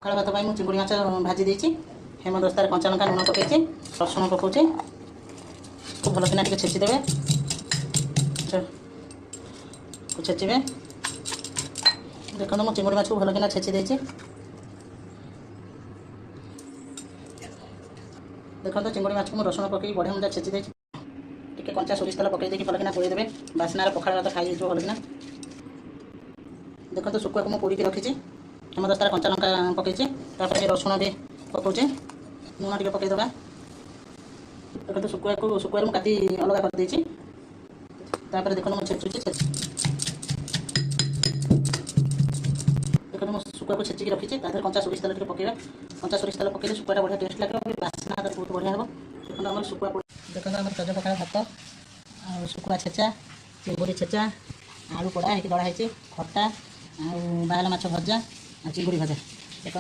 पखाड़ भात पर चिंगुड़ी माछ भाजी देती हेमदस्तार कंचा लंका लुण पकई रसुण पकाऊे खूब भल कि छेचिदेवे छेचे देखो मो चिंगुड़ी माछ को भल कि छेची देखो चिंगुड़ी माछ को मुझे रसुण पकई बढ़िया मजा छेची देती टे कंचा सोरिष तेल पकई देखिए भल कि पोड़देवे बास्नार पखाड़ भात खाई भल कि देखो शुखुआ को मुझे पोड़िकी रखी हेमदस्तार कंचा लंका पकई रसुण भी पकाऊे लुण टे पकईदे देखो शुखुआ मुझे काटी अलग करदे देखो मुझे छेचुची देखो मुझे शुखुआ को छेचिक रखी कंचा सोरिष तेल पकईबा कंचा सोरिष तेल पकईले शुखुआ बढ़िया टेस्ट लगे बास्ना बहुत बढ़िया हम देखो आम शुखुआ देखो आम सज पखाड़ भात आ शुखुआ छेचा चिंगुड़ी छेचा आलू पोड़ा है दड़ा है खटा आ बायल माछ भजा आ चिंगुड़ी भजा।